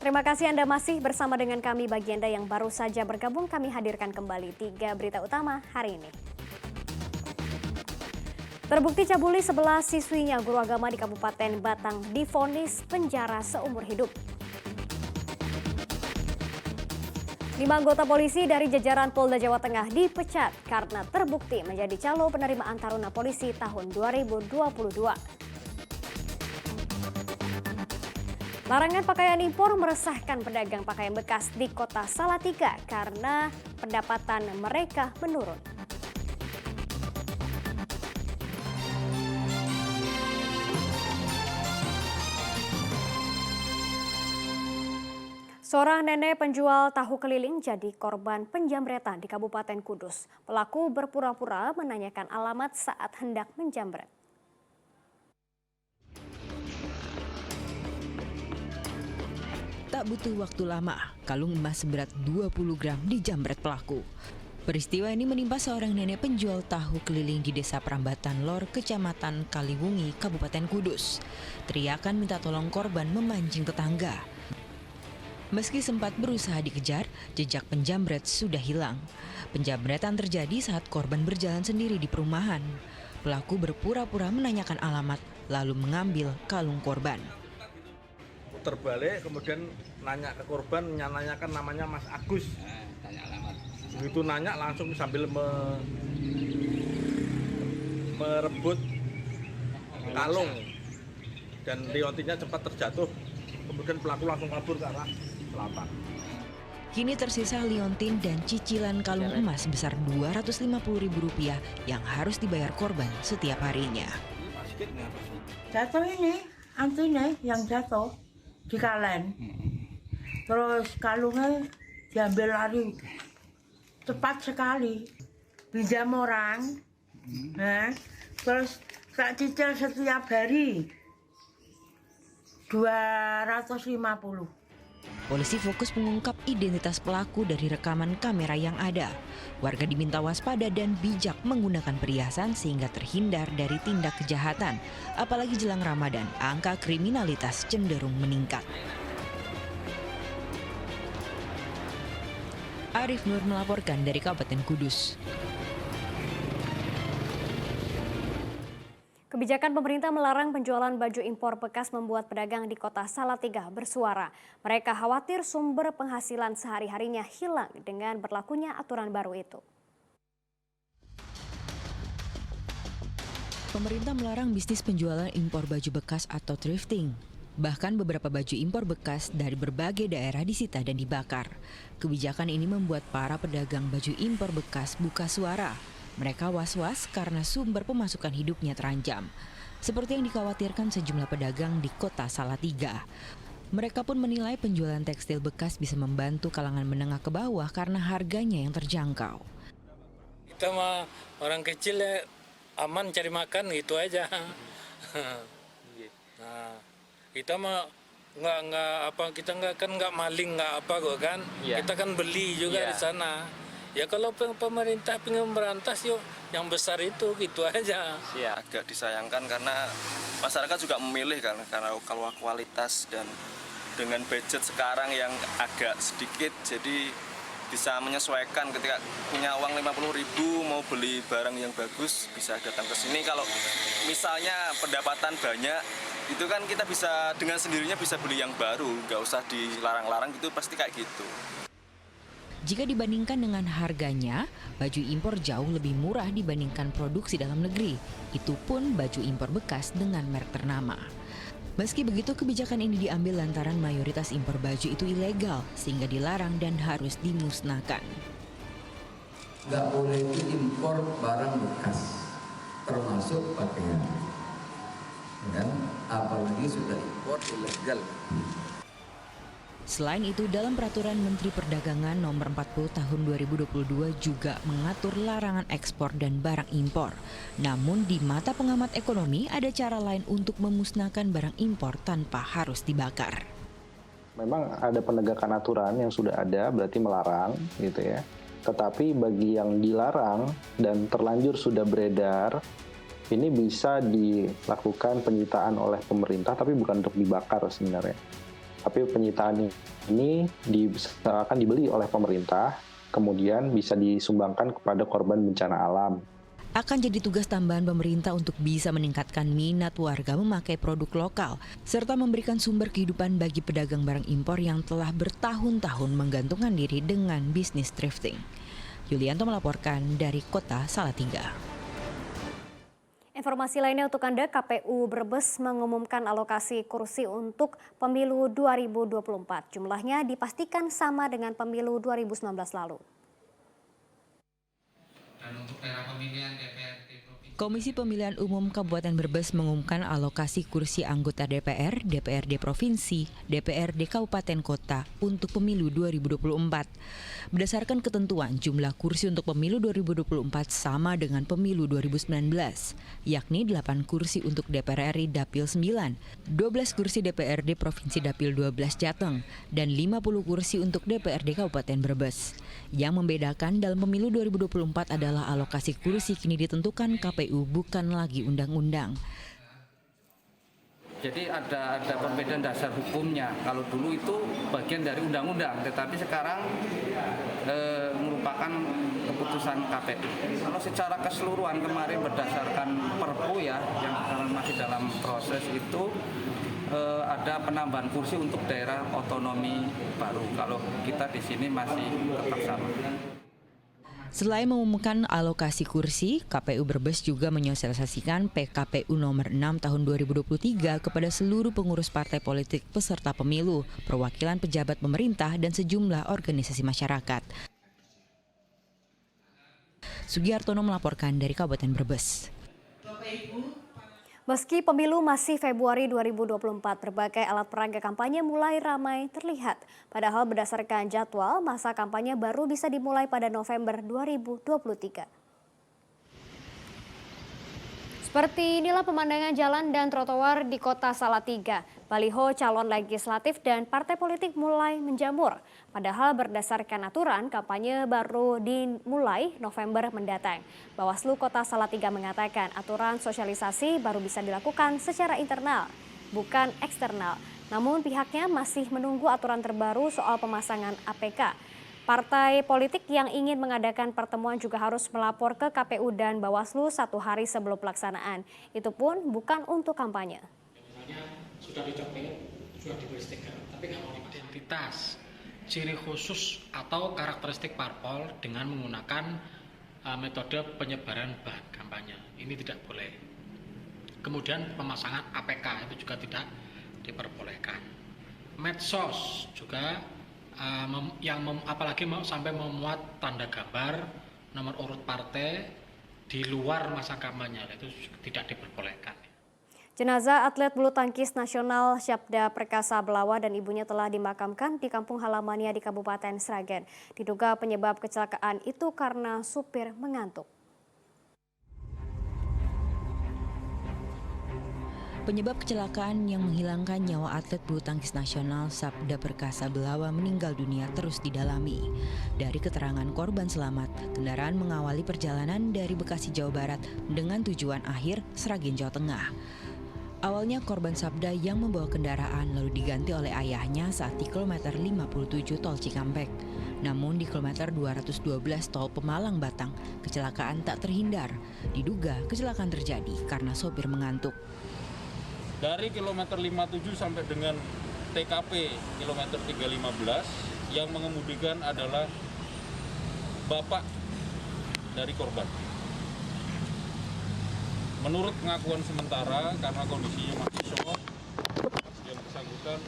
Terima kasih Anda masih bersama dengan kami. Bagi Anda yang baru saja bergabung, kami hadirkan kembali 3 berita utama hari ini. Terbukti cabuli 11 siswinya guru agama di Kabupaten Batang divonis penjara seumur hidup. 5 anggota polisi dari jajaran Polda Jawa Tengah dipecat karena terbukti menjadi calo penerimaan taruna polisi tahun 2022. Larangan pakaian impor meresahkan pedagang pakaian bekas di Kota Salatiga karena pendapatan mereka menurun. Seorang nenek penjual tahu keliling jadi korban penjamretan di Kabupaten Kudus. Pelaku berpura-pura menanyakan alamat saat hendak menjamret. Tak butuh waktu lama, kalung emas seberat 20 gram dijamret pelaku. Peristiwa ini menimpa seorang nenek penjual tahu keliling di Desa Prambatan Lor, Kecamatan Kaliwungi, Kabupaten Kudus. Teriakan minta tolong korban memancing tetangga. Meski sempat berusaha dikejar, jejak penjamret sudah hilang. Penjamretan terjadi saat korban berjalan sendiri di perumahan. Pelaku berpura-pura menanyakan alamat, lalu mengambil kalung korban. Terbalik, kemudian nanya ke korban, nanyakan namanya Mas Agus. Tanya alamat. Begitu nanya langsung sambil merebut kalung dan liontinnya cepat terjatuh. Kemudian pelaku langsung kabur ke arah selatan. Kini tersisa liontin dan cicilan kalung emas sebesar Rp250.000 yang harus dibayar korban setiap harinya. Jatuh ini, antinya yang jatuh di kalen. Terus kalungnya diambil lari. Cepat sekali. Pinjam orang. Terus tak cicil setiap hari. 250. Polisi fokus mengungkap identitas pelaku dari rekaman kamera yang ada. Warga diminta waspada dan bijak menggunakan perhiasan sehingga terhindar dari tindak kejahatan. Apalagi jelang Ramadan, angka kriminalitas cenderung meningkat. Arif Nur melaporkan dari Kabupaten Kudus. Kebijakan pemerintah melarang penjualan baju impor bekas membuat pedagang di Kota Salatiga bersuara. Mereka khawatir sumber penghasilan sehari-harinya hilang dengan berlakunya aturan baru itu. Pemerintah melarang bisnis penjualan impor baju bekas atau thrifting. Bahkan beberapa baju impor bekas dari berbagai daerah disita dan dibakar. Kebijakan ini membuat para pedagang baju impor bekas buka suara. Mereka was-was karena sumber pemasukan hidupnya terancam. Seperti yang dikhawatirkan sejumlah pedagang di Kota Salatiga. Mereka pun menilai penjualan tekstil bekas bisa membantu kalangan menengah ke bawah karena harganya yang terjangkau. Kita mah orang kecil ya aman cari makan gitu aja. Nah, kita mah kita nggak maling nggak apa kok kan. Kita kan beli juga di sana. Ya kalau pemerintah pengen berantas yuk yang besar itu gitu aja. Agak disayangkan karena masyarakat juga memilih kan karena kalau kualitas dan dengan budget sekarang yang agak sedikit jadi bisa menyesuaikan ketika punya uang 50.000 mau beli barang yang bagus bisa datang ke sini. Kalau misalnya pendapatan banyak itu kan kita bisa dengan sendirinya bisa beli yang baru, nggak usah dilarang-larang gitu, pasti kayak gitu. Jika dibandingkan dengan harganya, baju impor jauh lebih murah dibandingkan produksi dalam negeri. Itu pun baju impor bekas dengan merek ternama. Meski begitu, kebijakan ini diambil lantaran mayoritas impor baju itu ilegal, sehingga dilarang dan harus dimusnahkan. Nggak boleh impor barang bekas, termasuk pakaian. Dan apalagi sudah impor ilegal. Selain itu, dalam Peraturan Menteri Perdagangan Nomor 40 Tahun 2022 juga mengatur larangan ekspor dan barang impor. Namun di mata pengamat ekonomi ada cara lain untuk memusnahkan barang impor tanpa harus dibakar. Memang ada penegakan aturan yang sudah ada, berarti melarang gitu ya. Tetapi bagi yang dilarang dan terlanjur sudah beredar, ini bisa dilakukan penyitaan oleh pemerintah tapi bukan untuk dibakar sebenarnya. Tapi penyitaan ini akan dibeli oleh pemerintah, kemudian bisa disumbangkan kepada korban bencana alam. Akan jadi tugas tambahan pemerintah untuk bisa meningkatkan minat warga memakai produk lokal, serta memberikan sumber kehidupan bagi pedagang barang impor yang telah bertahun-tahun menggantungkan diri dengan bisnis thrifting. Yulianto melaporkan dari Kota Salatiga. Informasi lainnya untuk Anda, KPU Brebes mengumumkan alokasi kursi untuk pemilu 2024. Jumlahnya dipastikan sama dengan pemilu 2019 lalu. Dan untuk daerah pemilihan DPRD Provinsi. Komisi Pemilihan Umum Kabupaten Brebes mengumumkan alokasi kursi anggota DPR, DPRD Provinsi, DPRD Kabupaten Kota untuk pemilu 2024. Berdasarkan ketentuan, jumlah kursi untuk pemilu 2024 sama dengan pemilu 2019, yakni 8 kursi untuk DPR RI Dapil 9, 12 kursi DPRD Provinsi Dapil 12 Jateng, dan 50 kursi untuk DPRD Kabupaten Brebes. Yang membedakan dalam pemilu 2024 adalah alokasi kursi kini ditentukan KPU, bukan lagi undang-undang. Jadi ada perbedaan dasar hukumnya. Kalau dulu itu bagian dari undang-undang, tetapi sekarang merupakan keputusan KPU. Kalau secara keseluruhan kemarin berdasarkan Perpu ya, yang sekarang masih dalam proses itu ada penambahan kursi untuk daerah otonomi baru. Kalau kita di sini masih tetap sama. Selain mengumumkan alokasi kursi, KPU Brebes juga menyosialisasikan PKPU nomor 6 tahun 2023 kepada seluruh pengurus partai politik peserta pemilu, perwakilan pejabat pemerintah, dan sejumlah organisasi masyarakat. Sugiartono melaporkan dari Kabupaten Brebes. Meski pemilu masih Februari 2024, berbagai alat peraga kampanye mulai ramai terlihat. Padahal berdasarkan jadwal, masa kampanye baru bisa dimulai pada November 2023. Seperti inilah pemandangan jalan dan trotoar di Kota Salatiga. Baliho calon legislatif dan partai politik mulai menjamur. Padahal berdasarkan aturan, kampanye baru dimulai November mendatang. Bawaslu Kota Salatiga mengatakan aturan sosialisasi baru bisa dilakukan secara internal, bukan eksternal. Namun pihaknya masih menunggu aturan terbaru soal pemasangan APK. Partai politik yang ingin mengadakan pertemuan juga harus melapor ke KPU dan Bawaslu 1 hari sebelum pelaksanaan. Itu pun bukan untuk kampanye. Sudah dicopet, sudah diberi stiker, tapi nggak mau identitas, ciri khusus atau karakteristik parpol dengan menggunakan metode penyebaran bahan kampanye. Ini tidak boleh. Kemudian pemasangan APK itu juga tidak diperbolehkan. Medsos juga apalagi sampai memuat tanda gambar nomor urut partai di luar masa kampanye, itu tidak diperbolehkan. Jenazah atlet bulu tangkis nasional Syabda Perkasa Belawa dan ibunya telah dimakamkan di kampung halamannya di Kabupaten Sragen. Diduga penyebab kecelakaan itu karena supir mengantuk. Penyebab kecelakaan yang menghilangkan nyawa atlet bulu tangkis nasional Syabda Perkasa Belawa meninggal dunia terus didalami. Dari keterangan korban selamat, kendaraan mengawali perjalanan dari Bekasi, Jawa Barat dengan tujuan akhir Sragen, Jawa Tengah. Awalnya korban Syabda yang membawa kendaraan lalu diganti oleh ayahnya saat di kilometer 57 tol Cikampek. Namun di kilometer 212 tol Pemalang Batang, kecelakaan tak terhindar. Diduga kecelakaan terjadi karena sopir mengantuk. Dari kilometer 57 sampai dengan TKP kilometer 315 yang mengemudikan adalah bapak dari korban. Menurut pengakuan sementara, karena kondisinya masih shock, yang bersangkutan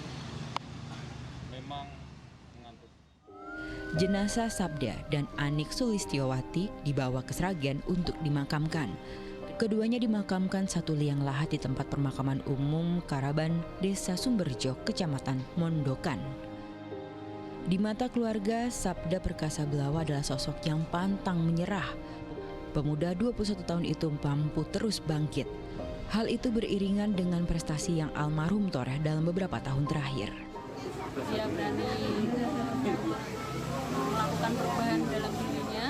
memang mengantuk. Jenazah Syabda dan Anik Sulistiowati dibawa ke Sragen untuk dimakamkan. Keduanya dimakamkan satu liang lahat di tempat pemakaman umum Karaban, Desa Sumberjo, Kecamatan Mondokan. Di mata keluarga, Syabda Perkasa Belawa adalah sosok yang pantang menyerah. Pemuda 21 tahun itu mampu terus bangkit. Hal itu beriringan dengan prestasi yang almarhum toreh dalam beberapa tahun terakhir. Dia berani melakukan perubahan dalam dirinya.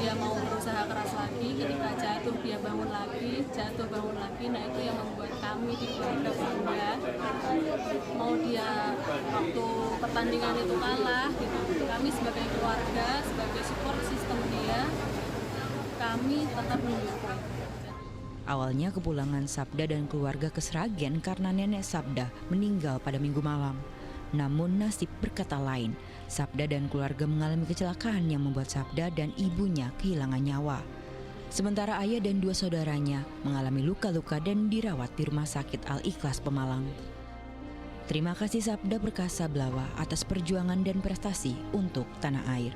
Dia mau berusaha keras lagi ketika jatuh dia bangun lagi, jatuh bangun lagi. Nah itu yang membuat kami di keluarga bangga. Mau dia waktu pertandingan itu kalah gitu, kami sebagai keluarga, sebagai support system dia, kami tetap mendukung. Awalnya kepulangan Sabda dan keluarga ke Sragen karena nenek Sabda meninggal pada Minggu malam. Namun nasib berkata lain. Sabda dan keluarga mengalami kecelakaan yang membuat Sabda dan ibunya kehilangan nyawa. Sementara ayah dan 2 saudaranya mengalami luka-luka dan dirawat di Rumah Sakit Al-Ikhlas Pemalang. Terima kasih Sabda Perkasa Blawa atas perjuangan dan prestasi untuk tanah air.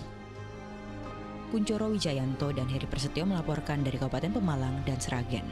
Kuncoro Wijayanto dan Heri Prasetyo melaporkan dari Kabupaten Pemalang dan Sragen.